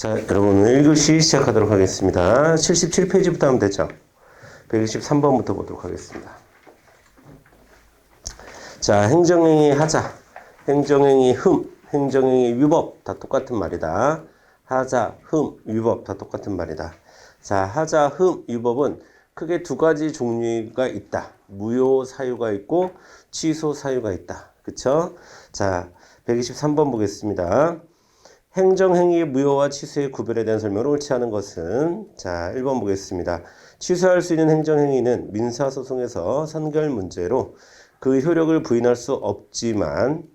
자, 여러분 1교시 시작하도록 하겠습니다. 77페이지부터 하면 되죠. 123번부터 보도록 하겠습니다. 자, 행정행위 하자, 행정행위 행정행위 위법 다 똑같은 말이다. 하자, 위법 다 똑같은 말이다. 자, 하자, 위법은 크게 두 가지 종류가 있다. 무효 사유가 있고 취소 사유가 있다. 그쵸? 자, 123번 보겠습니다. 행정행위의 무효와 취소의 구별에 대한 설명을 옳지 않은 것은, 자, 1번 보겠습니다. 취소할 수 있는 행정행위는 민사소송에서 선결 문제로 그 효력을 부인할 수 없지만,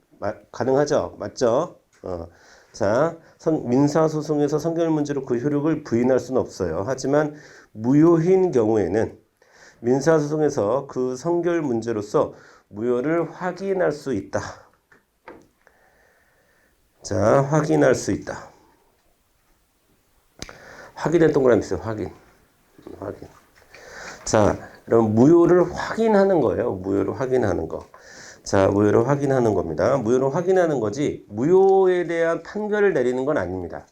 가능하죠? 맞죠? 자, 민사소송에서 선결 문제로 그 효력을 부인할 수는 없어요. 하지만 무효인 경우에는 민사소송에서 그 선결 문제로서 무효를 확인할 수 있다. 자, 확인할 수 있다. 확인의 동그라미 있어요. 확인. 자, 그럼 무효를 확인하는 거예요. 무효를 확인하는 거. 자, 무효를 확인하는 겁니다. 무효를 확인하는 거지 무효에 대한 판결을 내리는 건 아닙니다.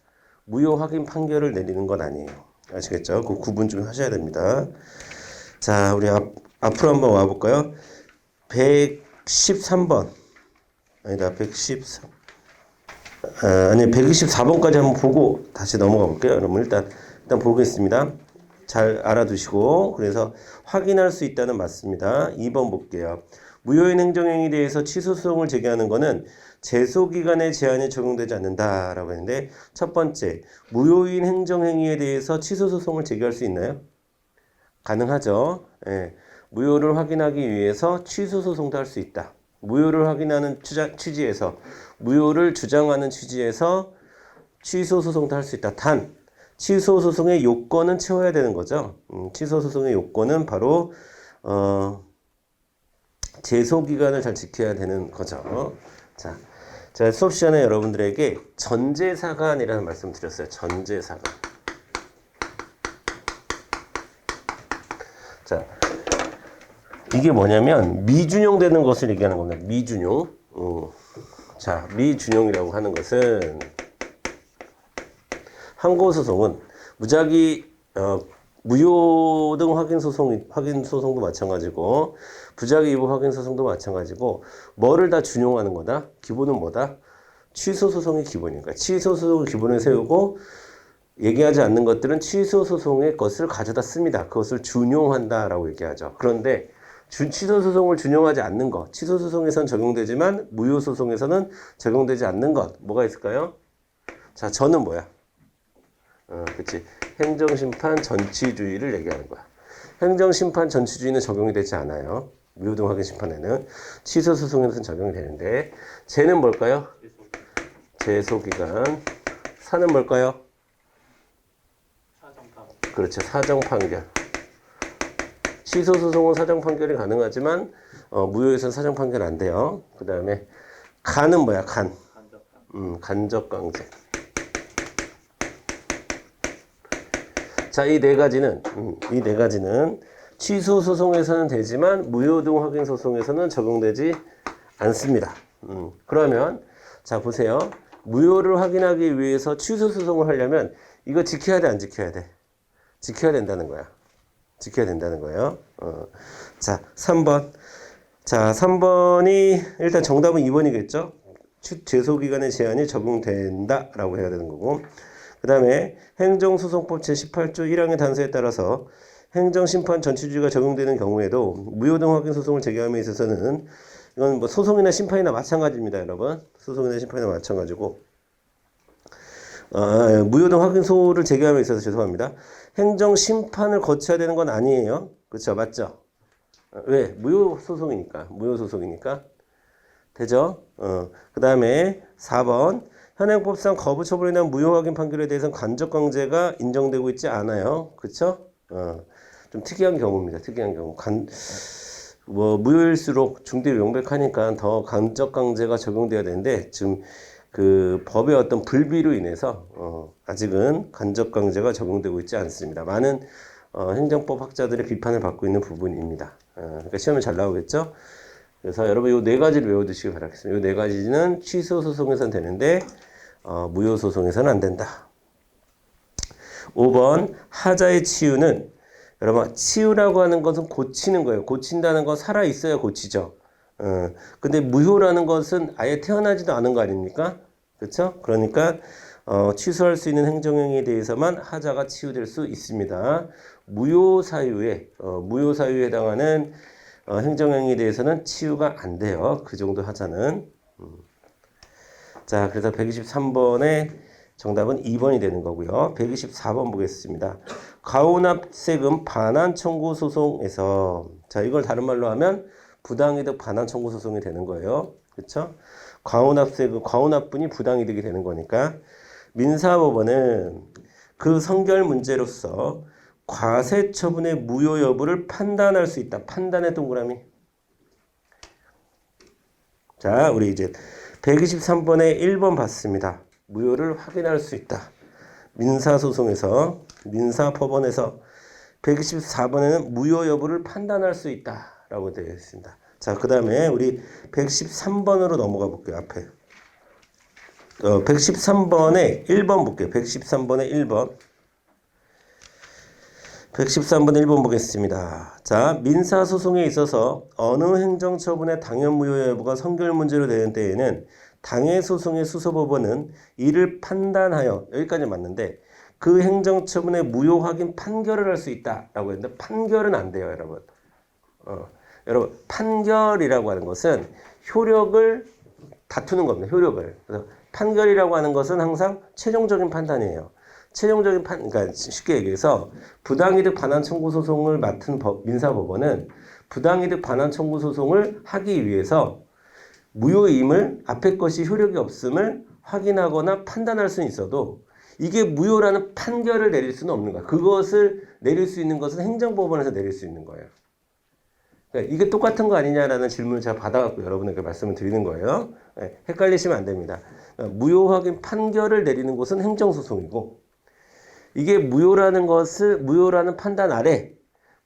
무효 확인 판결을 내리는 건 아니에요. 아시겠죠? 그 구분 좀 하셔야 됩니다. 자, 우리 앞으로 한번 와볼까요? 113번. 아니다, 113. 아니 124번까지 한번 보고 다시 넘어가 볼게요. 여러분 일단 보겠습니다. 잘 알아두시고, 그래서 확인할 수 있다는 맞습니다. 2번 볼게요. 무효인 행정행위에 대해서 취소소송을 제기하는 것은 제소기간의 제한이 적용되지 않는다라고 했는데, 첫 번째, 무효인 행정행위에 대해서 취소소송을 제기할 수 있나요? 가능하죠. 예. 무효를 확인하기 위해서 취소소송도 할 수 있다. 무효를 확인하는 취지에서, 무효를 주장하는 취지에서 취소소송도 할 수 있다. 단, 취소소송의 요건은 채워야 되는 거죠. 취소소송의 요건은 바로 제소기간을 잘 지켜야 되는 거죠. 자, 제가 수업 시간에 여러분들에게 전제사간이라는 말씀 드렸어요. 전제사간. 자, 이게 뭐냐면 미준용되는 것을 얘기하는 겁니다. 미준용. 자, 미준용이라고 하는 것은, 항고소송은 무작위 무효 등 확인 소송도 마찬가지고, 부작위 위법 확인 소송도 마찬가지고, 뭐를 다 준용하는 거다? 기본은 뭐다? 취소 소송이 기본이니까. 취소 소송을 기본에 세우고 얘기하지 않는 것들은 취소 소송의 것을 가져다 씁니다. 그것을 준용한다라고 얘기하죠. 그런데 취소 소송을 준용하지 않는 것, 취소 소송에선 적용되지만 무효 소송에서는 적용되지 않는 것, 뭐가 있을까요? 자, 저는 뭐야? 그치. 행정심판 전치주의를 얘기하는 거야. 행정심판 전치주의는 적용이 되지 않아요. 무효등 확인 심판에는. 취소 소송에서는 적용이 되는데, 쟤는 뭘까요? 제소기간. 사는 뭘까요? 그렇죠. 사정판결. 취소 소송은 사정판결이 가능하지만 무효에서는 사정판결 안 돼요. 그 다음에 간은 뭐야? 간접강제. 자, 이 네 가지는 취소 소송에서는 되지만 무효 등 확인 소송에서는 적용되지 않습니다. 그러면 자, 보세요. 무효를 확인하기 위해서 취소 소송을 하려면 이거 지켜야 돼, 안 지켜야 돼? 지켜야 된다는 거야. 지켜야 된다는 거예요. 자, 3번. 자, 3번이 일단 정답은 2번이겠죠? 제소기간의 제한이 적용된다라고 해야 되는 거고, 그 다음에 행정소송법 제18조 1항의 단서에 따라서 행정심판 전치주의가 적용되는 경우에도 무효 등 확인 소송을 제기함에 있어서는, 이건 뭐 소송이나 심판이나 마찬가지입니다, 여러분. 소송이나 심판이나 마찬가지고, 무효 등 확인소를 제기함에 있어서, 죄송합니다, 행정심판을 거쳐야 되는 건 아니에요. 그렇죠? 맞죠? 왜? 무효 소송이니까. 되죠? 그 다음에 4번. 현행법상 거부 처분에 대한 무효 확인 판결에 대해서는 간접강제가 인정되고 있지 않아요. 그쵸? 좀 특이한 경우입니다. 특이한 경우. 무효일수록 중대 명백하니까 더 간접강제가 적용돼야 되는데, 지금 그 법의 어떤 불비로 인해서 아직은 간접강제가 적용되고 있지 않습니다. 많은 행정법 학자들의 비판을 받고 있는 부분입니다. 그러니까 시험에 잘 나오겠죠? 그래서 여러분 이 네 가지를 외워두시기 바라겠습니다. 이 네 가지는 취소 소송에서는 되는데 무효 소송에서는 안 된다. 5번 하자의 치유는 여러분 치유라고 하는 것은 고치는 거예요. 고친다는 건 살아 있어야 고치죠. 근데 무효라는 것은 아예 태어나지도 않은 거 아닙니까? 그렇죠? 그러니까 취소할 수 있는 행정행위에 대해서만 하자가 치유될 수 있습니다. 무효사유에 해당하는 행정행위에 대해서는 치유가 안 돼요. 그 정도 하자는. 자, 그래서 123번의 정답은 2번이 되는 거고요. 124번 보겠습니다. 가오납세금 반환 청구 소송에서, 자, 이걸 다른 말로 하면 부당이득 반환 청구 소송이 되는 거예요. 그렇죠? 가오납세금, 가오납분이 부당이득이 되는 거니까 민사법원은 그 선결 문제로서 과세 처분의 무효 여부를 판단할 수 있다. 판단의 동그라미. 자, 우리 이제 123번에 1번 봤습니다. 무효를 확인할 수 있다. 민사소송에서, 민사법원에서 124번에는 무효 여부를 판단할 수 있다. 라고 되어 있습니다. 자, 그 다음에 우리 113번으로 넘어가 볼게요. 앞에. 113번에 1번 볼게요. 113번에 1번. 113번 1번 보겠습니다. 자, 민사소송에 있어서 어느 행정처분의 당연무효 여부가 선결 문제로 되는 때에는 당해소송의 수소법원은 이를 판단하여, 여기까지 맞는데 그 행정처분의 무효 확인 판결을 할 수 있다라고 했는데 판결은 안 돼요, 여러분. 여러분, 판결이라고 하는 것은 효력을 다투는 겁니다. 효력을. 그래서 판결이라고 하는 것은 항상 최종적인 판단이에요. 최종적인 그러니까 쉽게 얘기해서 부당이득 반환 청구 소송을 맡은 민사법원은 부당이득 반환 청구 소송을 하기 위해서 무효임을 앞에 것이 효력이 없음을 확인하거나 판단할 수는 있어도 이게 무효라는 판결을 내릴 수는 없는 거야. 그것을 내릴 수 있는 것은 행정법원에서 내릴 수 있는 거예요. 그러니까 이게 똑같은 거 아니냐라는 질문을 제가 받아갖고 여러분에게 말씀을 드리는 거예요. 네, 헷갈리시면 안 됩니다. 그러니까 무효 확인 판결을 내리는 곳은 행정소송이고 이게 무효라는 판단 아래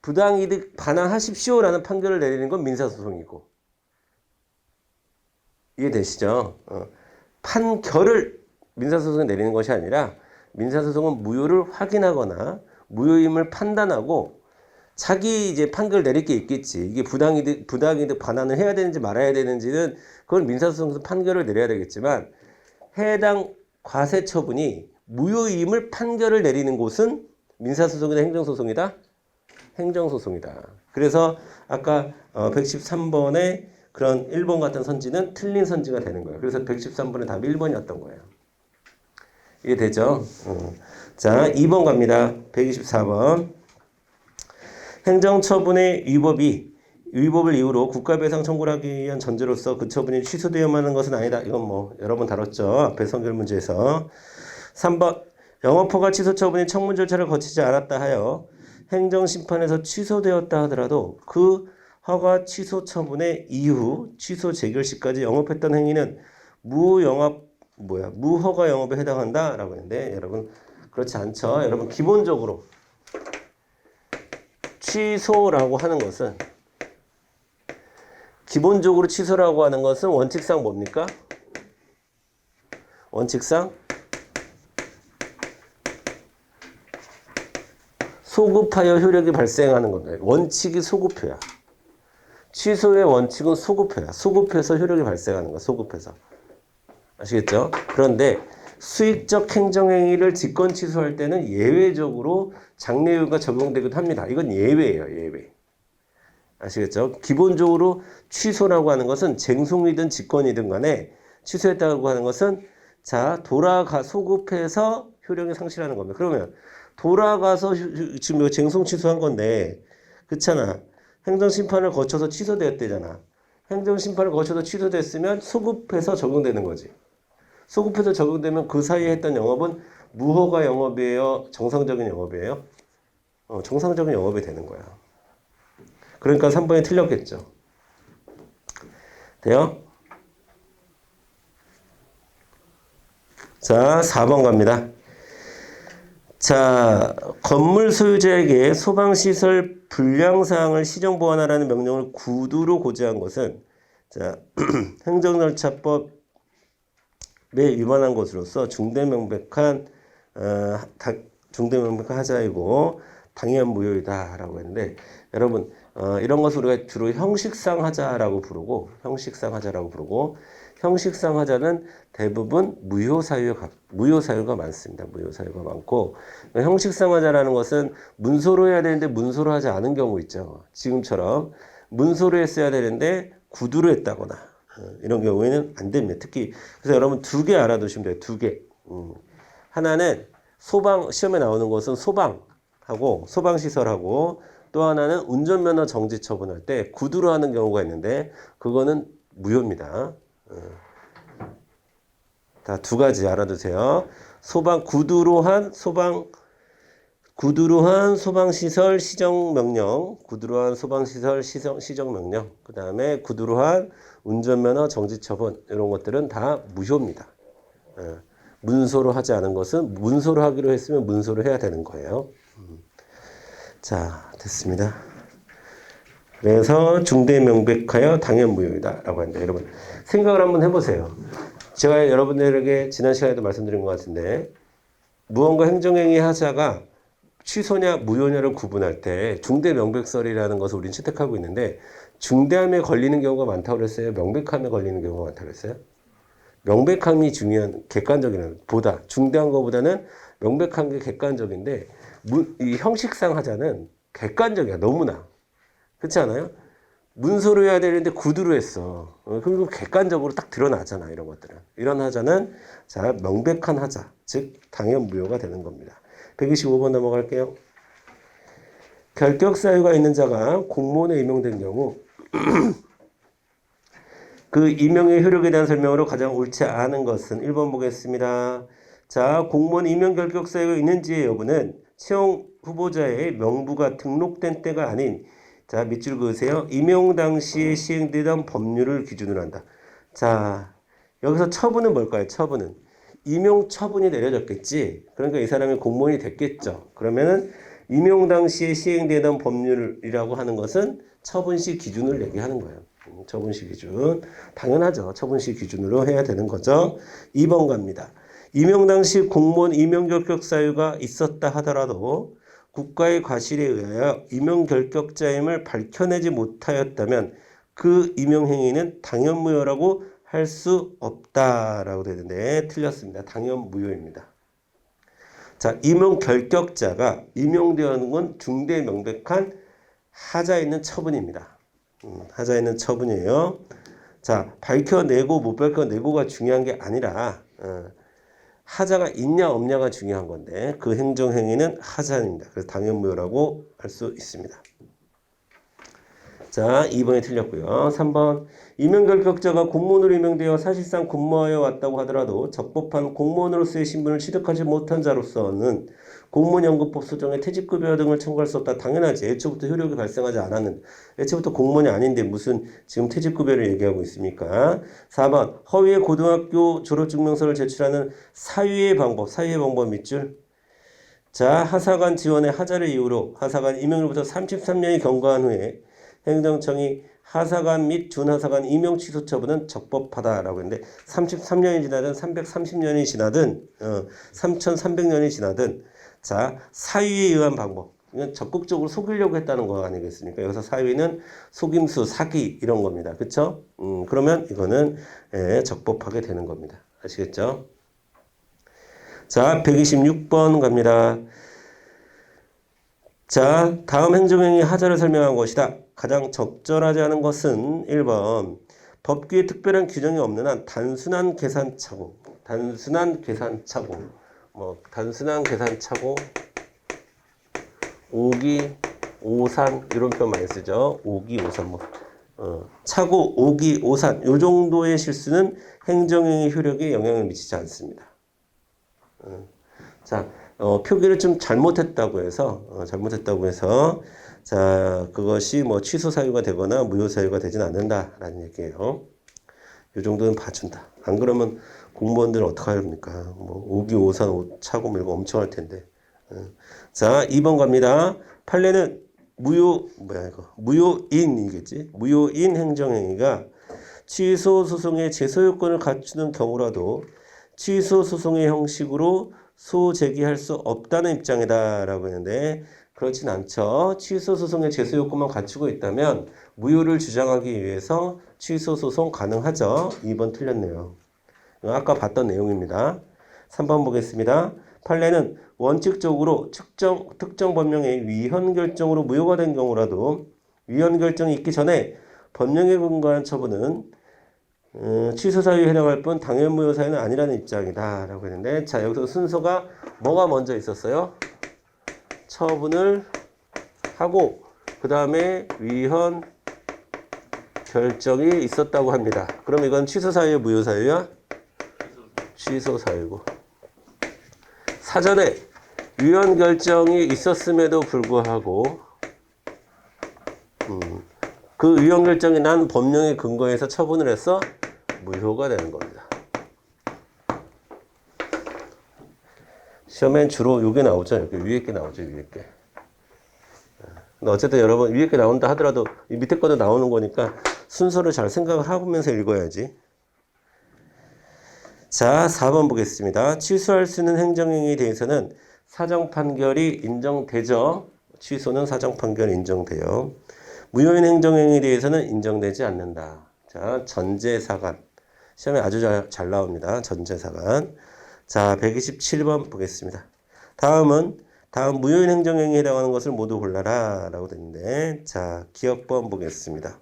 부당이득 반환하십시오라는 판결을 내리는 건 민사소송이고 이해되시죠? 판결을 민사소송에 내리는 것이 아니라 민사소송은 무효를 확인하거나 무효임을 판단하고 자기 이제 판결 내릴 게 있겠지. 이게 부당이득 반환을 해야 되는지 말아야 되는지는 그건 민사소송에서 판결을 내려야 되겠지만 해당 과세 처분이 무효임을 판결을 내리는 곳은 민사소송이다, 행정소송이다? 행정소송이다. 그래서 아까 113번에 그런 1번 같은 선지는 틀린 선지가 되는 거예요. 그래서 113번의 답이 1번이었던 거예요. 이해되죠? 자, 2번 갑니다. 124번. 행정처분의 위법을 이유로 국가배상 청구를 하기 위한 전제로서 그 처분이 취소되어야만 하는 것은 아니다. 이건 뭐 여러 번 다뤘죠. 앞에 선결 문제에서. 3번. 영업허가 취소 처분이 청문 절차를 거치지 않았다 하여 행정심판에서 취소되었다 하더라도 그 허가 취소 처분의 이후 취소 재결 시까지 영업했던 행위는 무허가 영업에 해당한다라고 했는데 여러분 그렇지 않죠. 여러분 기본적으로 취소라고 하는 것은 원칙상 뭡니까? 원칙상 소급하여 효력이 발생하는 겁니다. 원칙이 소급효야. 취소의 원칙은 소급효야. 소급해서 효력이 발생하는 거야. 소급해서. 아시겠죠? 그런데 수익적 행정행위를 직권 취소할 때는 예외적으로 장래유예가 적용되기도 합니다. 이건 예외예요. 예외. 아시겠죠? 기본적으로 취소라고 하는 것은 쟁송이든 직권이든 간에 취소했다고 하는 것은 소급해서 효력이 상실하는 겁니다. 그러면 돌아가서 지금 이거 쟁송 취소한 건데 그렇잖아. 행정심판을 거쳐서 취소되었대잖아. 행정심판을 거쳐서 취소됐으면 소급해서 적용되는 거지. 소급해서 적용되면 그 사이에 했던 영업은 무허가 영업이에요? 정상적인 영업이에요? 정상적인 영업이 되는 거야. 그러니까 3번이 틀렸겠죠. 돼요? 자, 4번 갑니다. 자, 건물 소유자에게 소방시설 불량사항을 시정보완하라는 명령을 구두로 고지한 것은 행정절차법에 위반한 것으로서 중대명백한 중대명백한 하자이고 당연 무효이다라고 했는데 여러분 이런 것을 우리가 주로 형식상 하자라고 부르고 형식상 하자는 대부분 무효 사유가 많습니다. 무효 사유가 많고 형식상 하자라는 것은 문서로 해야 되는데 문서로 하지 않은 경우 있죠. 지금처럼 문서로 했어야 되는데 구두로 했다거나 이런 경우에는 안 됩니다. 특히 그래서 여러분 두 개 알아두시면 돼요. 두 개. 하나는 시험에 나오는 것은 소방시설하고 또 하나는 운전면허 정지 처분할 때 구두로 하는 경우가 있는데 그거는 무효입니다. 다 두 가지 알아두세요. 구두로 한 소방시설 시정명령, 그 다음에 구두로 한 운전면허 정지 처분 이런 것들은 다 무효입니다. 문서로 하지 않은 것은 문서로 하기로 했으면 문서로 해야 되는 거예요. 자, 됐습니다. 그래서 중대명백하여 당연무효이다 라고 합니다. 여러분 생각을 한번 해보세요. 제가 여러분들에게 지난 시간에도 말씀드린 것 같은데 무언가 행정행위 하자가 취소냐 무효냐를 구분할 때 중대명백설이라는 것을 우리는 채택하고 있는데 중대함에 걸리는 경우가 많다고 그랬어요? 명백함에 걸리는 경우가 많다고 그랬어요? 명백함이 중요한 보다 중대한 것보다는 명백한 게 객관적인데 이 형식상 하자는 객관적이야. 너무나. 그렇지 않아요? 문서로 해야 되는데 구두로 했어. 그리고 객관적으로 딱 드러나잖아. 이런 것들은. 이런 하자는 자 명백한 하자. 즉 당연 무효가 되는 겁니다. 125번 넘어갈게요. 결격 사유가 있는 자가 공무원에 임용된 경우 그 임용의 효력에 대한 설명으로 가장 옳지 않은 것은 1번 보겠습니다. 자, 공무원 임용 결격 사유가 있는지의 여부는 채용 후보자의 명부가 등록된 때가 아닌 자, 밑줄 그으세요. 임용 당시에 시행되던 법률을 기준으로 한다. 자, 여기서 처분은 뭘까요? 처분은 임용 처분이 내려졌겠지. 그러니까 이 사람이 공무원이 됐겠죠. 그러면은 임용 당시에 시행되던 법률이라고 하는 것은 처분시 기준을 얘기하는 거예요. 처분시 기준. 당연하죠. 처분시 기준으로 해야 되는 거죠. 2번 갑니다. 임용 당시 공무원 임용 결격 사유가 있었다 하더라도 국가의 과실에 의하여 임용 결격자임을 밝혀내지 못하였다면 그 임용 행위는 당연무효라고 할 수 없다라고 되는데 틀렸습니다. 당연무효입니다. 자, 임용 결격자가 임용되는 건 중대 명백한 하자 있는 처분입니다. 하자 있는 처분이에요. 자, 밝혀내고 못 밝혀내고가 중요한 게 아니라 하자가 있냐 없냐가 중요한 건데 그 행정행위는 하자입니다. 그래서 당연무효라고 할 수 있습니다. 자, 2번이 틀렸고요. 3번 임용결격자가 공무원으로 임명되어 사실상 근무하여 왔다고 하더라도 적법한 공무원으로서의 신분을 취득하지 못한 자로서는 공무원연금법 소정의 퇴직급여 등을 청구할 수 없다. 당연하지. 애초부터 효력이 발생하지 않았는데 애초부터 공무원이 아닌데 무슨 지금 퇴직급여를 얘기하고 있습니까? 4번 허위의 고등학교 졸업증명서를 제출하는 사유의 방법 밑줄. 자, 하사관 지원의 하자를 이유로 하사관 임용으로부터 33년이 경과한 후에 행정청이 하사관 및 준하사관 임용 취소 처분은 적법하다라고 했는데 33년이 지나든 330년이 지나든 3300년이 지나든 자 사유에 의한 방법 이건 적극적으로 속이려고 했다는 거 아니겠습니까? 여기서 사유는 속임수, 사기 이런 겁니다. 그렇죠? 그러면 이거는 적법하게 되는 겁니다. 아시겠죠? 자 126번 갑니다. 자, 다음 행정행위 하자를 설명한 것이다. 가장 적절하지 않은 것은 1번 법규에 특별한 규정이 없는 한 단순한 계산착오 오기 오산 이런 표현 많이 쓰죠. 오기 오산 차고 오기 오산 요 정도의 실수는 행정행위 효력에 영향을 미치지 않습니다. 자, 표기를 좀 잘못했다고 해서 자, 그것이 뭐 취소 사유가 되거나 무효 사유가 되진 않는다라는 얘기예요. 요 정도는 봐준다. 안 그러면 공무원들은 어떡합니까? 뭐 오기 오산 차고 밀고 엄청 할 텐데. 자, 2번 갑니다. 판례는 무효인이겠지. 무효인 행정행위가 취소 소송의 제소 요건을 갖추는 경우라도 취소 소송의 형식으로 제기할 수 없다는 입장이다 라고 했는데 그렇진 않죠. 취소 소송의 제소 요건만 갖추고 있다면 무효를 주장하기 위해서 취소 소송 가능하죠. 2번 틀렸네요. 아까 봤던 내용입니다. 3번 보겠습니다. 판례는 원칙적으로 특정 법령의 위헌 결정으로 무효가 된 경우라도 위헌 결정이 있기 전에 법령에 근거한 처분은 취소 사유에 해당할 뿐 당연 무효 사유는 아니라는 입장이다 라고 했는데 자 여기서 순서가 뭐가 먼저 있었어요? 처분을 하고 그 다음에 위헌 결정이 있었다고 합니다. 그럼 이건 취소 사유야 무효 사유야? 취소 사유고 사전에 위헌 결정이 있었음에도 불구하고 그 위헌 결정이 난 법령에 근거해서 처분을 했어? 무효가 되는 겁니다. 시험엔 주로 요게 나오죠. 여기 위에 게 나오죠. 위에 게. 근데 어쨌든 여러분 위에 게 나온다 하더라도 이 밑에 거도 나오는 거니까 순서를 잘 생각을 하면서 읽어야지. 자, 4번 보겠습니다. 취소할 수 있는 행정행위에 대해서는 사정 판결이 인정되죠. 취소는 사정 판결이 인정돼요. 무효인 행정행위에 대해서는 인정되지 않는다. 자, 전제사간. 시험에 아주 잘 나옵니다. 전제사간. 자, 127번 보겠습니다. 다음 무효인 행정행위에 해당하는 것을 모두 골라라 라고 되는데 자, 기억번 보겠습니다.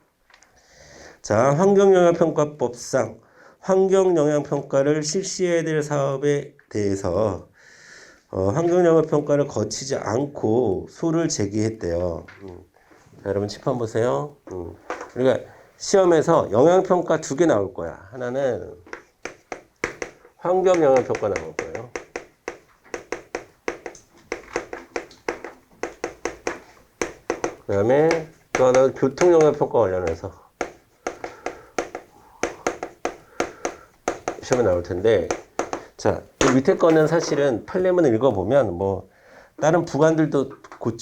자, 환경영향평가법상 환경영향평가를 실시해야 될 사업에 대해서 환경영향평가를 거치지 않고 소를 제기했대요. 자, 여러분 칠판 보세요. 그러니까 시험에서 영향평가 2개 나올 거야. 하나는 환경영향평가 나올 거예요. 그 다음에 또 하나는 교통영향평가 관련해서 시험에 나올 텐데 자, 이 밑에 거는 사실은 판례문 읽어보면 뭐 다른 부관들도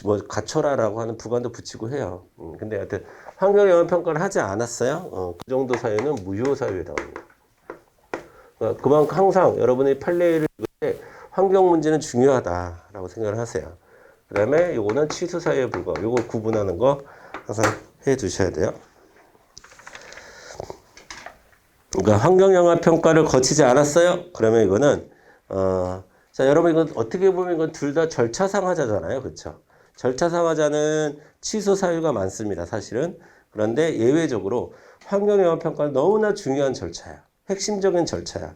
뭐 갖춰라라고 하는 부관도 붙이고 해요. 근데 하여튼 환경영향평가를 하지 않았어요. 그 정도 사유는 무효 사유에 해당합니다. 그만큼 항상 여러분이 판례를 읽을 때 환경 문제는 중요하다라고 생각을 하세요. 그 다음에 요거는 취소 사유에 불과하고 요거 구분하는 거 항상 해 두셔야 돼요. 그러니까 환경영향평가를 거치지 않았어요? 그러면 이거는 자, 여러분 이건 어떻게 보면 이건 둘 다 절차상 하자잖아요. 그렇죠? 절차상 하자는 취소 사유가 많습니다. 사실은. 그런데 예외적으로 환경영향평가는 너무나 중요한 절차야. 핵심적인 절차야.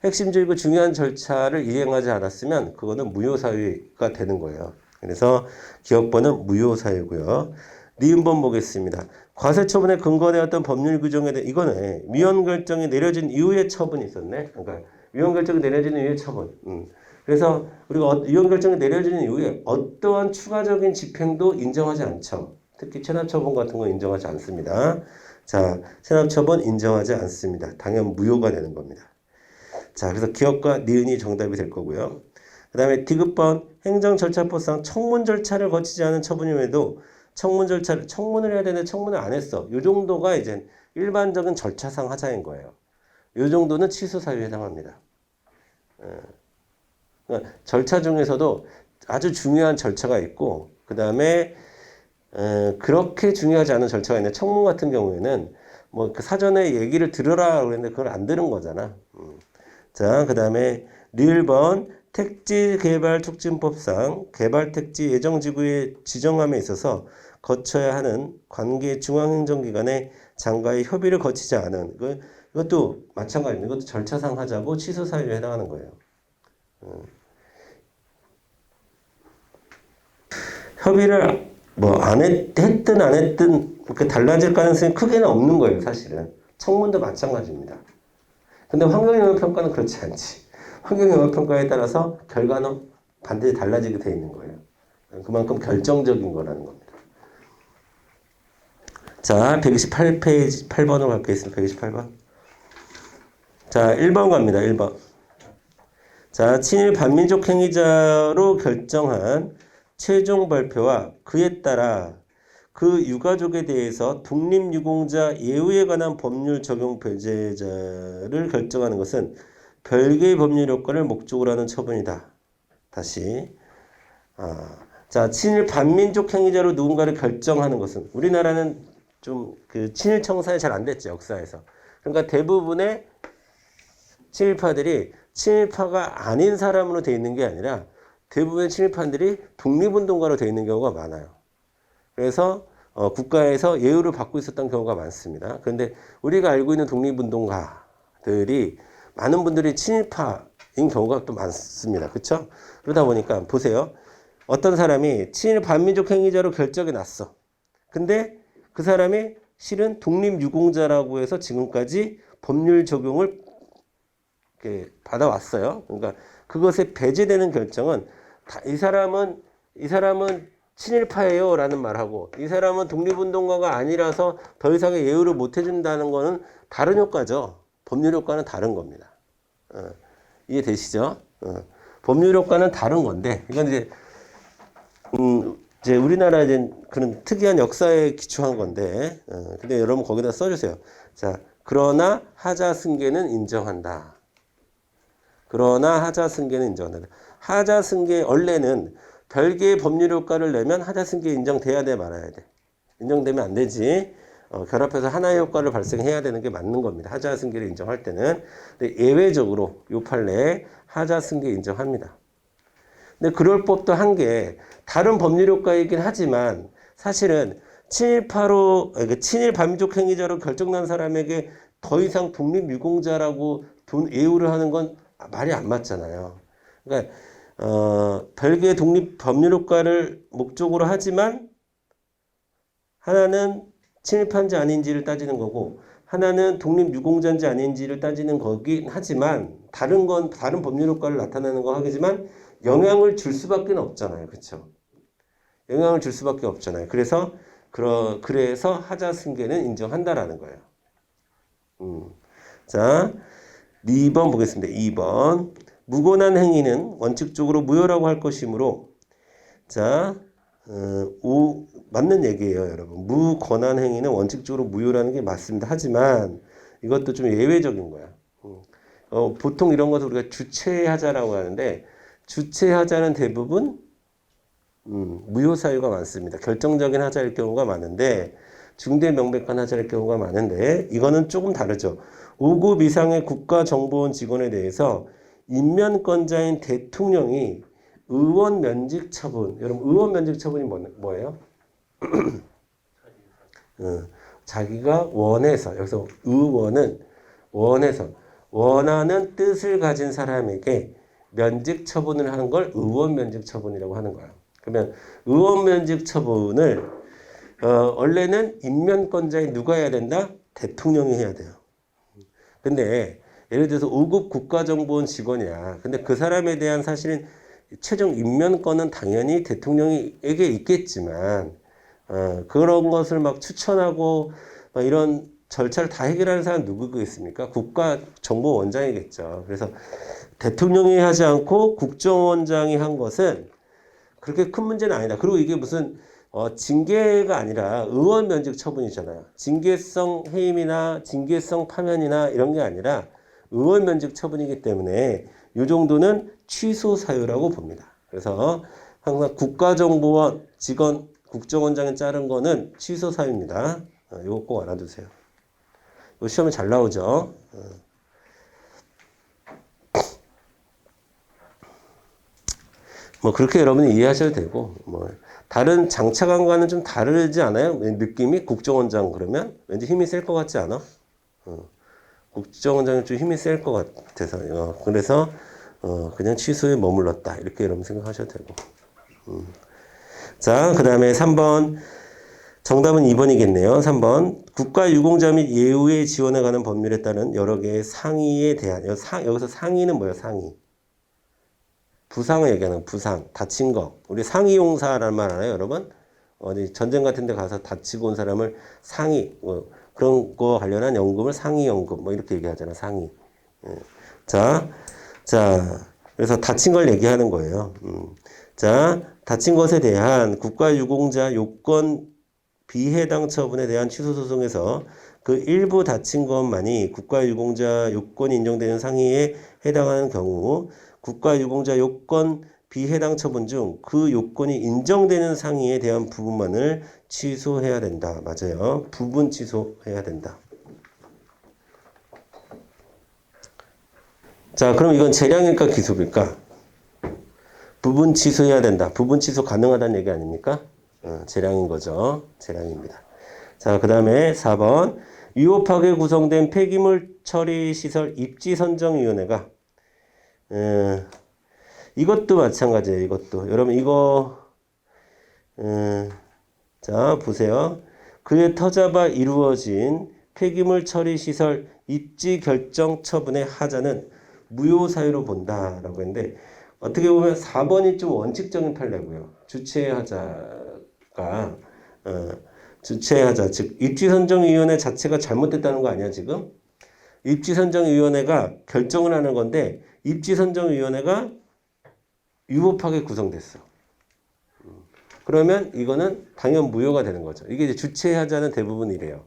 핵심적이고 중요한 절차를 이행하지 않았으면 그거는 무효 사유가 되는 거예요. 그래서 기억번은 무효 사유고요. 니은번 보겠습니다. 과세처분에 근거되었던 법률 규정에 대해 이거는 위헌 결정이 내려진 이후에 처분이 있었네. 그러니까 위헌 결정이 내려진 이후에 처분. 그래서 우리가 위헌 결정이 내려진 이후에 어떠한 추가적인 집행도 인정하지 않죠. 특히 체납처분 같은 거 인정하지 않습니다. 자, 체납처분 인정하지 않습니다. 당연 무효가 되는 겁니다. 자, 그래서 기억과 니은이 정답이 될 거고요. 그 다음에 디귿번 행정절차법상 청문 절차를 거치지 않은 처분임에도 청문을 해야 되는데 청문을 안 했어. 요 정도가 이제 일반적인 절차상 하자인 거예요. 요 정도는 취소 사유에 해당합니다. 그러니까 절차 중에서도 아주 중요한 절차가 있고, 그 다음에 그렇게 중요하지 않은 절차가 있는데 청문 같은 경우에는 뭐 그 사전에 얘기를 들으라 그랬는데 그걸 안 들은 거잖아. 자, 그 다음에 리을번 택지개발촉진법상 개발택지 예정지구의 지정함에 있어서 거쳐야 하는 관계 중앙행정기관의 장과의 협의를 거치지 않은 이것도 마찬가지입니다. 이것도 절차상 하자고 취소 사유에 해당하는 거예요. 협의를 뭐 했든 안 했든 그렇게 달라질 가능성이 크게는 없는 거예요. 사실은 청문도 마찬가지입니다. 근데 환경영향평가는 그렇지 않지. 환경영향평가에 따라서 결과는 반드시 달라지게 돼 있는 거예요. 그만큼 결정적인 거라는 겁니다. 자, 128페이지 8번으로 갈게요. 128번. 자, 1번 갑니다. 1번. 자, 친일 반민족 행위자로 결정한 최종 발표와 그에 따라 그 유가족에 대해서 독립유공자 예우에 관한 법률 적용 배제자를 결정하는 것은 별개의 법률 효과를 목적으로 하는 처분이다. 다시. 자, 친일 반민족 행위자로 누군가를 결정하는 것은 우리나라는 좀 그 친일 청산이 잘 안 됐죠, 역사에서. 그러니까 대부분의 친일파들이 친일파가 아닌 사람으로 돼 있는 게 아니라 대부분의 친일파들이 독립운동가로 돼 있는 경우가 많아요. 그래서 국가에서 예우를 받고 있었던 경우가 많습니다. 그런데 우리가 알고 있는 독립운동가들이 많은 분들이 친일파인 경우가 또 많습니다. 그렇죠? 그러다 보니까 보세요. 어떤 사람이 친일 반민족 행위자로 결정이 났어. 근데 그 사람이 실은 독립유공자라고 해서 지금까지 법률 적용을 이렇게 받아왔어요. 그러니까 그것에 배제되는 결정은 이 사람은 친일파예요 라는 말하고 이 사람은 독립운동가가 아니라서 더 이상의 예우를 못 해준다는 거는 다른 효과죠. 법률 효과는 다른 겁니다. 이해되시죠? 법률 효과는 다른 건데 이건 이제 우리나라 이제 그런 특이한 역사에 기초한 건데 근데 여러분 거기다 써주세요. 자, 그러나 하자승계는 인정한다. 그러나 하자승계는 인정한다. 하자승계 원래는 별개의 법률 효과를 내면 하자승계 인정돼야 돼 말아야 돼. 인정되면 안 되지. 결합해서 하나의 효과를 발생해야 되는 게 맞는 겁니다. 하자승계를 인정할 때는. 근데 예외적으로 요 판례에 하자승계 인정합니다. 근데 그럴 법도 한 게 다른 법률 효과이긴 하지만 사실은 친일파로 친일 반민족 행위자로 결정난 사람에게 더 이상 독립유공자라고 예우를 하는 건 말이 안 맞잖아요. 그러니까 별개의 독립 법률 효과를 목적으로 하지만 하나는 친일파인지 아닌지를 따지는 거고 하나는 독립유공자인지 아닌지를 따지는 거긴 하지만 다른 건 다른 법률 효과를 나타내는 거 하겠지만 영향을 줄 수밖에 없잖아요. 그렇죠? 영향을 줄 수밖에 없잖아요. 그래서 하자승계는 인정한다라는 거예요. 자, 2번 보겠습니다. 2번. 무권한 행위는 원칙적으로 무효라고 할 것이므로 자, 맞는 얘기예요, 여러분. 무권한 행위는 원칙적으로 무효라는 게 맞습니다. 하지만 이것도 좀 예외적인 거야. 보통 이런 것을 우리가 주체하자라고 하는데 주체하자는 대부분 무효 사유가 많습니다. 결정적인 하자일 경우가 많은데 중대 명백한 하자일 경우가 많은데 이거는 조금 다르죠. 5급 이상의 국가정보원 직원에 대해서 임면권자인 대통령이 의원 면직 처분. 여러분 의원 면직 처분이 뭐예요? 자기가 원해서 여기서 의원은 원해서 원하는 뜻을 가진 사람에게 면직 처분을 하는 걸 의원 면직 처분이라고 하는 거야. 그러면 의원 면직 처분을 원래는 임면권자인 누가 해야 된다? 대통령이 해야 돼요. 근데 예를 들어서 5급 국가정보원 직원이야. 근데 그 사람에 대한 사실은 최종 임면권은 당연히 대통령에게 있겠지만 그런 것을 막 추천하고 막 이런 절차를 다 해결하는 사람 누구겠습니까? 국가정보원장이겠죠. 그래서 대통령이 하지 않고 국정원장이 한 것은 그렇게 큰 문제는 아니다. 그리고 이게 무슨 징계가 아니라 의원 면직 처분이잖아요. 징계성 해임이나 징계성 파면이나 이런 게 아니라 의원 면직 처분이기 때문에 이 정도는 취소 사유라고 봅니다. 그래서 항상 국가정보원 직원 국정원장에 자른 거는 취소 사유입니다. 이거 꼭 알아두세요. 이거 시험에 잘 나오죠. 뭐 그렇게 여러분이 이해하셔도 되고 뭐 다른 장차관과는 좀 다르지 않아요? 느낌이 국정원장 그러면 왠지 힘이 셀 것 같지 않아? 국정원장이 좀 힘이 셀 것 같아서 그래서 그냥 취소에 머물렀다 이렇게 여러분 생각하셔도 되고 자, 그 다음에 3번 정답은 2번이겠네요. 3번 국가유공자 및 예우의 지원에 관한 법률에 따른 여러 개의 상의에 대한 여기서 상의는 뭐예요? 상의 부상을 얘기하는 부상, 다친 거. 우리 상의용사라는 말 알아요, 여러분? 어디 전쟁 같은 데 가서 다치고 온 사람을 상의, 그런 거 관련한 연금을 상의연금, 뭐 이렇게 얘기하잖아, 상의. 자, 그래서 다친 걸 얘기하는 거예요. 자, 다친 것에 대한 국가유공자 요건 비해당 처분에 대한 취소소송에서 그 일부 다친 것만이 국가유공자 요건이 인정되는 상의에 해당하는 경우 국가유공자 요건 비해당 처분 중 그 요건이 인정되는 상의에 대한 부분만을 취소해야 된다. 맞아요. 부분 취소해야 된다. 자, 그럼 이건 재량일까 기술일까? 부분 취소해야 된다. 부분 취소 가능하다는 얘기 아닙니까? 재량인 거죠. 재량입니다. 자, 그 다음에 4번. 위법하게 구성된 폐기물 처리 시설 입지 선정위원회가 이것도 마찬가지예요. 이것도 여러분 이거 자 보세요. 그에 터잡아 이루어진 폐기물 처리 시설 입지 결정 처분의 하자는 무효 사유로 본다라고 했는데 어떻게 보면 4번이 좀 원칙적인 판례고요. 주체의 하자가 주체의 하자 즉 입지선정위원회 자체가 잘못됐다는 거 아니야 지금? 입지선정위원회가 결정을 하는 건데 입지선정위원회가 위법하게 구성됐어. 그러면 이거는 당연 무효가 되는 거죠. 이게 이제 주체의 하자는 대부분 이래요.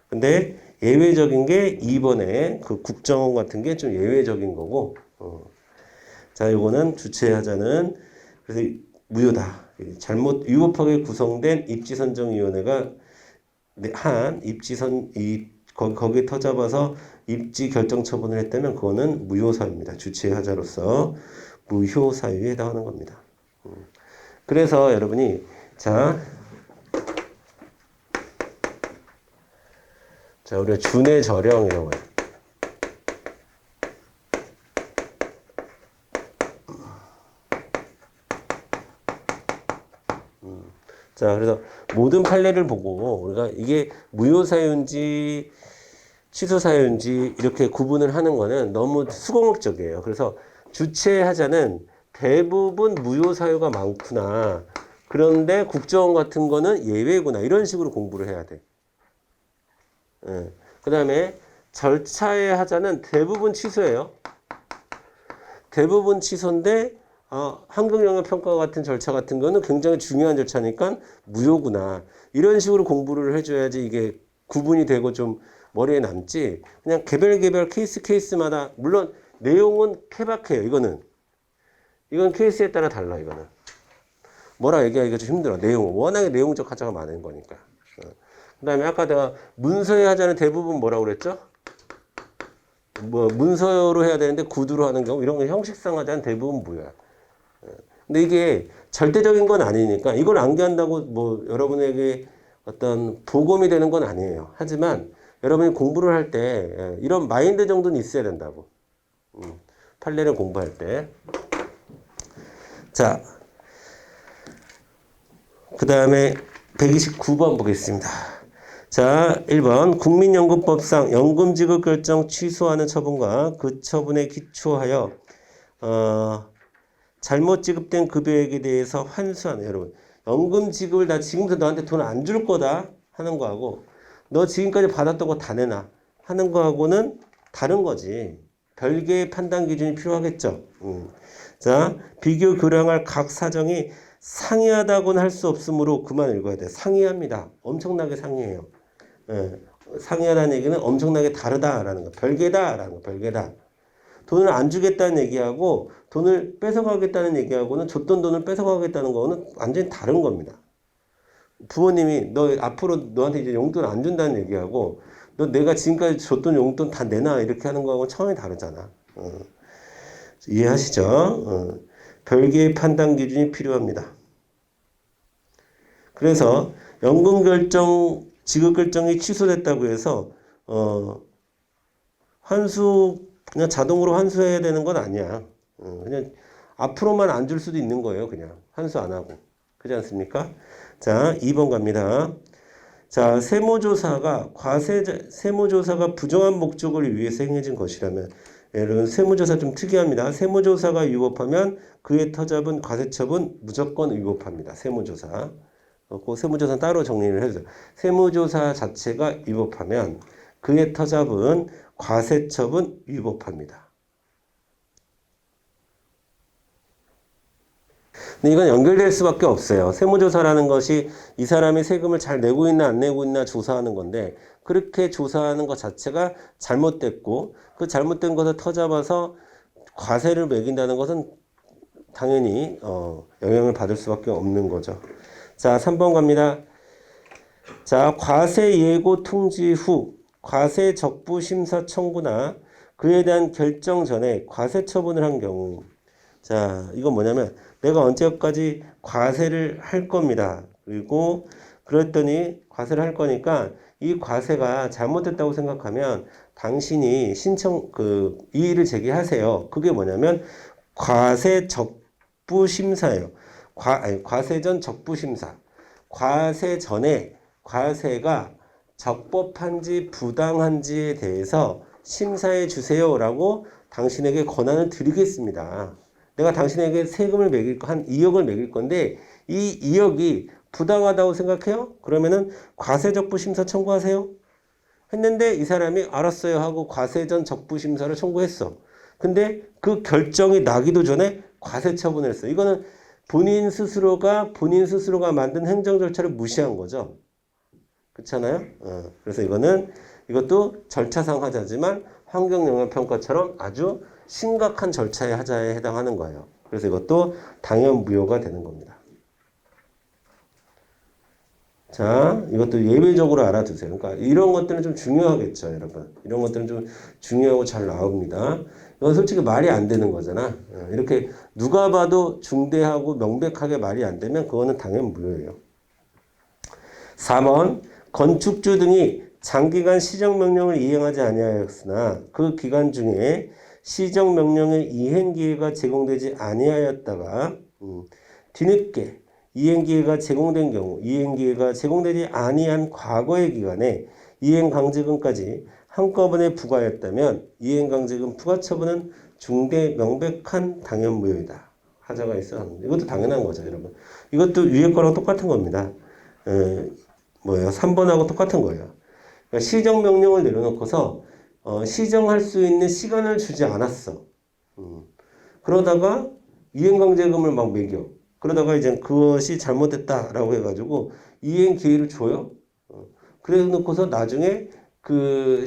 근데 예외적인 게 2번에 그 국정원 같은 게 좀 예외적인 거고 자 이거는 주체의 하자는 그래서 무효다. 잘못 위법하게 구성된 입지선정위원회가 한 거기에 터잡아서 입지 결정 처분을 했다면 그거는 무효 사유입니다. 주체의 하자로서 무효 사유에 해당하는 겁니다. 그래서 여러분이 자 우리가 준해절형이라고 해요. 자, 그래서 모든 판례를 보고 우리가 이게 무효 사유인지 취소 사유인지 이렇게 구분을 하는 거는 너무 수공업적이에요. 그래서 주체하자는 대부분 무효 사유가 많구나. 그런데 국정원 같은 거는 예외구나. 이런 식으로 공부를 해야 돼. 그 다음에 절차의 하자는 대부분 취소예요. 대부분 취소인데 환경영향평가 같은 절차 같은 거는 굉장히 중요한 절차니까 무효구나. 이런 식으로 공부를 해줘야지 이게 구분이 되고 좀 머리에 남지. 그냥 개별 케이스마다 물론 내용은 케바케예요. 이건 케이스에 따라 달라. 이거는 뭐라 얘기하기가 좀 힘들어. 워낙에 내용적 하자가 많은 거니까. 그 다음에 아까 내가 문서의 하자는 대부분 뭐라고 그랬죠? 문서로 해야 되는데 구두로 하는 경우 이런 거 형식상 하자는 대부분 무효야. 근데 이게 절대적인 건 아니니까 이걸 암기한다고 여러분에게 어떤 보검이 되는 건 아니에요. 하지만 여러분이 공부를 할 때 이런 마인드 정도는 있어야 된다고. 판례를 공부할 때. 자, 그 다음에 129번 보겠습니다. 자, 1번 국민연금법상 연금 지급 결정 취소하는 처분과 그 처분에 기초하여 잘못 지급된 급여액에 대해서 환수하는 여러분 연금 지급을 나 지금부터 너한테 돈 안 줄 거다 하는 거하고 너 지금까지 받았던 거 다 내놔 하는 거하고는 다른 거지. 별개의 판단 기준이 필요하겠죠. 자, 비교 교량할 각 사정이 상이하다고는 할 수 없으므로 그만 읽어야 돼. 상이합니다. 엄청나게 상이해요. 상이하다는 얘기는 엄청나게 다르다라는 거. 별개다라는 거. 별개다. 돈을 안 주겠다는 얘기하고 돈을 뺏어가겠다는 얘기하고는 줬던 돈을 뺏어가겠다는 거는 완전히 다른 겁니다. 부모님이 너 앞으로 너한테 이제 용돈 안 준다는 얘기하고 너 내가 지금까지 줬던 용돈 다 내놔 이렇게 하는 거하고는 차원이 다르잖아. 이해하시죠? 별개의 판단 기준이 필요합니다. 그래서 연금 결정, 지급 결정이 취소됐다고 해서 그냥 자동으로 환수해야 되는 건 아니야. 그냥 앞으로만 안 줄 수도 있는 거예요. 그냥 환수 안 하고. 그렇지 않습니까? 자, 2번 갑니다. 자, 세무조사가 부정한 목적을 위해서 행해진 것이라면 여러분 세무조사 좀 특이합니다. 세무조사가 위법하면 그에 터잡은 과세처분 무조건 위법합니다. 세무조사. 그 세무조사는 따로 정리를 해주세요. 세무조사 자체가 위법하면 그에 터잡은 과세처분 위법합니다. 근데 이건 연결될 수밖에 없어요. 세무조사라는 것이 이 사람이 세금을 잘 내고 있나 안 내고 있나 조사하는 건데 그렇게 조사하는 것 자체가 잘못됐고 그 잘못된 것을 터잡아서 과세를 매긴다는 것은 당연히 영향을 받을 수밖에 없는 거죠. 자, 3번 갑니다. 자, 과세 예고 통지 후 과세 적부 심사 청구나 그에 대한 결정 전에 과세 처분을 한 경우. 자, 이건 뭐냐면 내가 언제까지 과세를 할 겁니다. 그리고 그랬더니 과세를 할 거니까 이 과세가 잘못됐다고 생각하면 당신이 이의를 제기하세요. 그게 뭐냐면 과세 적부 심사예요. 과세 전 적부 심사. 과세 전에 과세가 적법한지 부당한지에 대해서 심사해 주세요라고 당신에게 권한을 드리겠습니다. 내가 당신에게 세금을 한 2억을 매길 건데 이 2억이 부당하다고 생각해요? 그러면은 과세적부 심사 청구하세요. 했는데 이 사람이 알았어요 하고 과세 전 적부 심사를 청구했어. 근데 그 결정이 나기도 전에 과세 처분을 했어. 이거는 본인 스스로가 만든 행정 절차를 무시한 거죠. 그렇잖아요? 그래서 이것도 절차상 하자지만 환경영향평가처럼 아주 심각한 절차의 하자에 해당하는 거예요. 그래서 이것도 당연 무효가 되는 겁니다. 자, 이것도 예외적으로 알아두세요. 그러니까 이런 것들은 좀 중요하겠죠, 여러분. 이런 것들은 좀 중요하고 잘 나옵니다. 이건 솔직히 말이 안 되는 거잖아. 이렇게 누가 봐도 중대하고 명백하게 말이 안 되면 그거는 당연 무효예요. 4번 건축주 등이 장기간 시정명령을 이행하지 아니하였으나 그 기간 중에 시정명령의 이행기회가 제공되지 아니하였다가 뒤늦게 이행기회가 제공된 경우 이행기회가 제공되지 아니한 과거의 기간에 이행강제금까지 한꺼번에 부과하였다면 이행강제금 부과처분은 중대 명백한 당연무효이다. 하자가 있어. 이것도 당연한 거죠, 여러분. 이것도 위에 거랑 똑같은 겁니다. 3번하고 똑같은 거예요. 그러니까 시정명령을 내려놓고서 시정할 수 있는 시간을 주지 않았어. 그러다가 이행강제금을 막 매겨. 그러다가 이제 그것이 잘못됐다라고 해가지고 이행 기회를 줘요. 그래 놓고서 나중에 그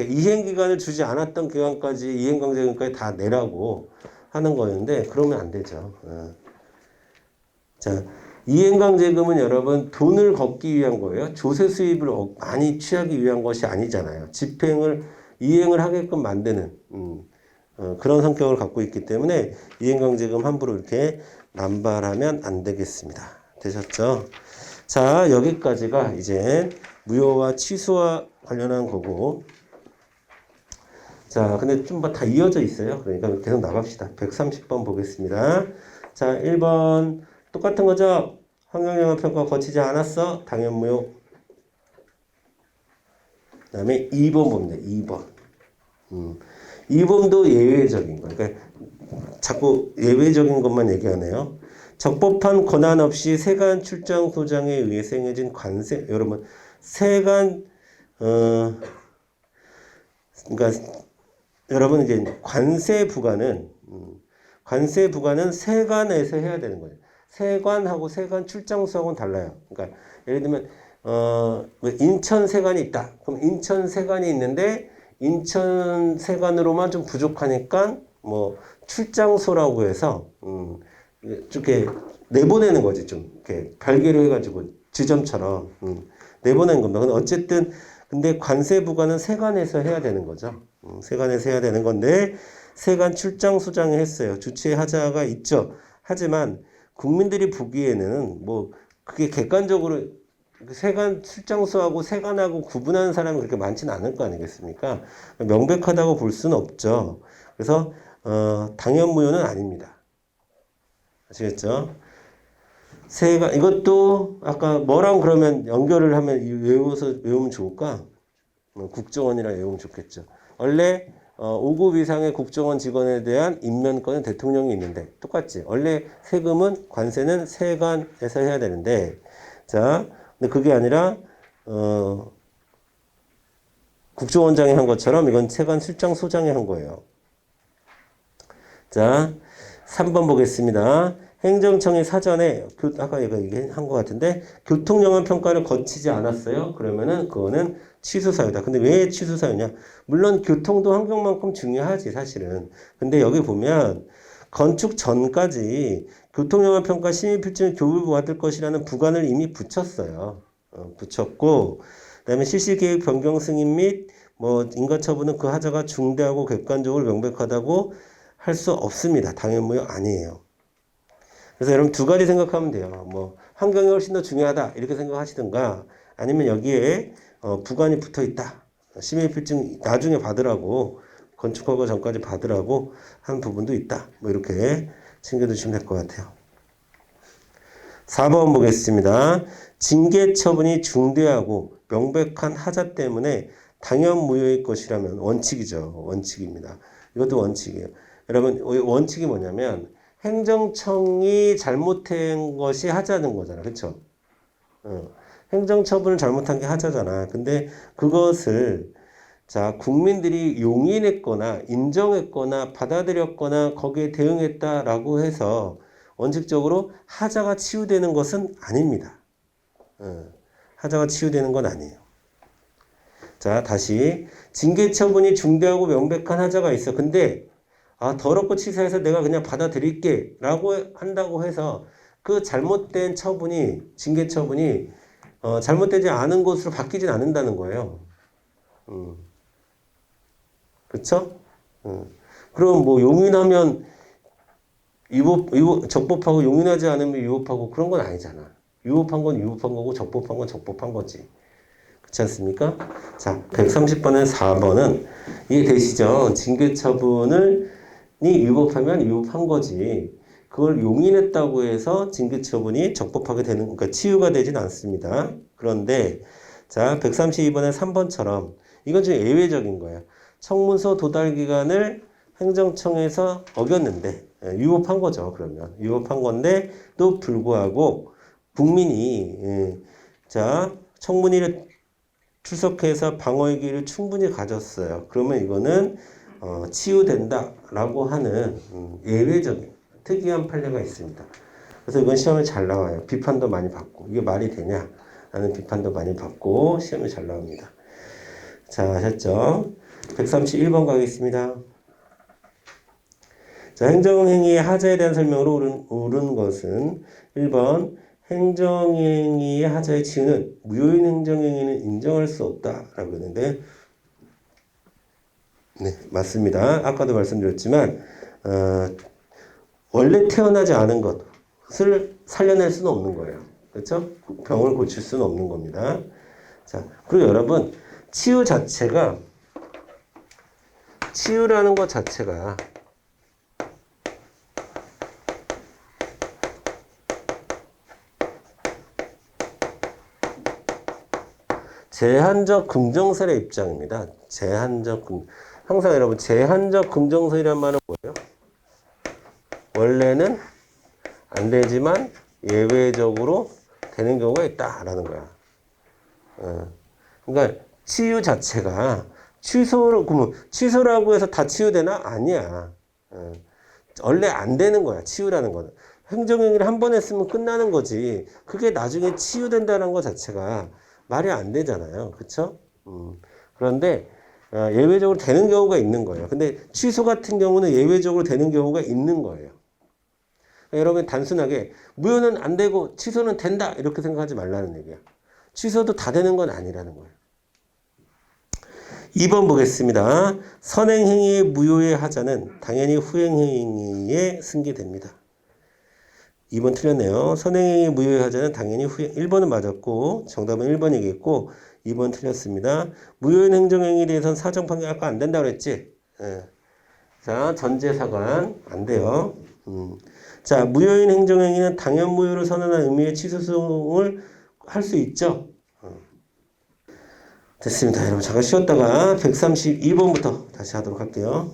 이행 기간을 주지 않았던 기간까지 이행강제금까지 다 내라고 하는 거였는데 그러면 안 되죠. 자, 이행강제금은 여러분 돈을 걷기 위한 거예요. 조세 수입을 많이 취하기 위한 것이 아니잖아요. 이행을 하게끔 만드는 그런 성격을 갖고 있기 때문에 이행강제금 함부로 이렇게 남발하면 안 되겠습니다. 되셨죠? 자, 여기까지가 이제 무효와 취소와 관련한 거고. 자, 근데 좀 다 이어져 있어요. 그러니까 계속 나갑시다. 130번 보겠습니다. 자, 1번 똑같은 거죠? 환경영향평가 거치지 않았어? 당연 무효. 그 다음에 2번 봅니다. 2번. 2번도 예외적인 거. 그러니까 자꾸 예외적인 것만 얘기하네요. 적법한 권한 없이 세관 출장 소장에 의해 생겨진 관세. 여러분, 그러니까 여러분 이제 관세 부과는 세관에서 해야 되는 거예요. 세관하고 세관 출장소하고는 달라요. 그러니까 예를 들면 인천 세관이 있다. 그럼 인천 세관이 있는데 인천 세관으로만 좀 부족하니까 뭐 출장소라고 해서 이렇게 내보내는 거지. 좀 이렇게 별개로 해가지고 지점처럼 내보내는 겁니다. 근데 어쨌든 근데 관세 부과는 세관에서 해야 되는 거죠. 세관에서 해야 되는 건데 세관 출장소장에 했어요. 주최 하자가 있죠. 하지만 국민들이 보기에는 뭐 그게 객관적으로 세관 출장소하고 세관하고 구분하는 사람이 그렇게 많지는 않을 거 아니겠습니까? 명백하다고 볼 수는 없죠. 그래서 당연무효는 아닙니다. 아시겠죠? 세관 이것도 아까 뭐랑 그러면 연결을 하면 외우면 좋을까? 국정원이랑 외우면 좋겠죠. 원래 5급 이상의 국정원 직원에 대한 임면권은 대통령이 있는데 똑같지. 원래 세금은 관세는 세관에서 해야 되는데 자, 근데 그게 아니라 국정원장이 한 것처럼 이건 세관 출장소장이 한 거예요. 자, 3번 보겠습니다. 행정청이 사전에 아까 얘기한 것 같은데 교통영향평가를 거치지 않았어요. 그러면은 그거는 취소사유다. 근데 왜 취소사유냐? 물론 교통도 환경만큼 중요하지 사실은. 근데 여기 보면 건축 전까지 교통영향평가 심의필증 교부를 받을 것이라는 부관을 이미 붙였어요. 붙였고, 그 다음에 실시계획 변경 승인 및 뭐 인가처분은 그 하자가 중대하고 객관적으로 명백하다고 할 수 없습니다. 당연무효 아니에요. 그래서 여러분 두 가지 생각하면 돼요. 뭐 환경이 훨씬 더 중요하다 이렇게 생각하시든가 아니면 여기에 부관이 붙어 있다. 심의필증 나중에 받으라고 건축허가 전까지 받으라고 한 부분도 있다. 뭐 이렇게 챙겨두시면 될 것 같아요. 4번 보겠습니다. 징계 처분이 중대하고 명백한 하자 때문에 당연 무효일 것이라면 원칙이죠. 원칙입니다. 이것도 원칙이에요. 여러분 원칙이 뭐냐면 행정청이 잘못한 것이 하자는 거잖아. 그렇죠? 행정처분을 잘못한 게 하자잖아. 근데 그것을 자 국민들이 용인했거나 인정했거나 받아들였거나 거기에 대응했다라고 해서 원칙적으로 하자가 치유되는 것은 아닙니다. 하자가 치유되는 건 아니에요. 자 다시 징계 처분이 중대하고 명백한 하자가 있어. 근데 더럽고 치사해서 내가 그냥 받아들일게 라고 한다고 해서 그 잘못된 처분이 징계 처분이 잘못되지 않은 것으로 바뀌진 않는다는 거예요. 그쵸? 그럼 뭐 용인하면 적법하고 용인하지 않으면 위법하고 그런 건 아니잖아. 위법한 건 위법한 거고 적법한 건 적법한 거지. 그렇지 않습니까? 자, 130번은 4번은 이해되시죠? 징계 처분이 위법하면 위법한 거지. 그걸 용인했다고 해서 징계 처분이 적법하게 되는, 그러니까 치유가 되진 않습니다. 그런데, 자, 132번의 3번처럼 이건 좀 예외적인 거예요. 청문서 도달 기간을 행정청에서 어겼는데, 위법한 거죠, 그러면. 위법한 건데, 또 불구하고 국민이, 자, 청문회를 출석해서 방어의 기회를 충분히 가졌어요. 그러면 이거는 치유된다라고 하는 예외적인 특이한 판례가 있습니다. 그래서 이건 시험에 잘 나와요. 비판도 많이 받고 이게 말이 되냐 라는 비판도 많이 받고 시험에 잘 나옵니다. 자 아셨죠? 131번 가겠습니다. 자 행정행위의 하자에 대한 설명으로 옳은 것은 1번 행정행위의 하자의 치유는 무효인 행정행위는 인정할 수 없다라고 했는데 네 맞습니다. 아까도 말씀드렸지만 원래 태어나지 않은 것을 살려낼 수는 없는 거예요. 그렇죠? 병을 고칠 수는 없는 겁니다. 자 그리고 여러분 치유라는 것 자체가 제한적 긍정설의 입장입니다. 항상 여러분 제한적 긍정설이란 말은 뭐예요? 원래는 안 되지만 예외적으로 되는 경우가 있다라는 거야. 그러니까 치유 자체가 취소라고 해서 다 치유되나? 아니야. 원래 안 되는 거야. 치유라는 거는. 행정행위를 한 번 했으면 끝나는 거지. 그게 나중에 치유된다는 것 자체가 말이 안 되잖아요. 그쵸? 그런데 예외적으로 되는 경우가 있는 거예요. 근데 취소 같은 경우는 예외적으로 되는 경우가 있는 거예요. 여러분 단순하게 무효는 안 되고 취소는 된다 이렇게 생각하지 말라는 얘기야. 취소도 다 되는 건 아니라는 거예요. 2번 보겠습니다. 선행행위의 무효의 하자는 당연히 후행행위에 승계됩니다. 2번 틀렸네요. 선행행위 무효의 하자는 당연히 1번은 맞았고 정답은 1번이겠고 2번 틀렸습니다. 무효인 행정행위에 대해서는 사정 판결 아까 안 된다고 그랬지? 자 전제사관 안 돼요. 자 무효인 행정행위는 당연 무효를 선언한 의미의 취소송을 할 수 있죠. 됐습니다. 여러분 잠깐 쉬었다가 132번부터 다시 하도록 할게요.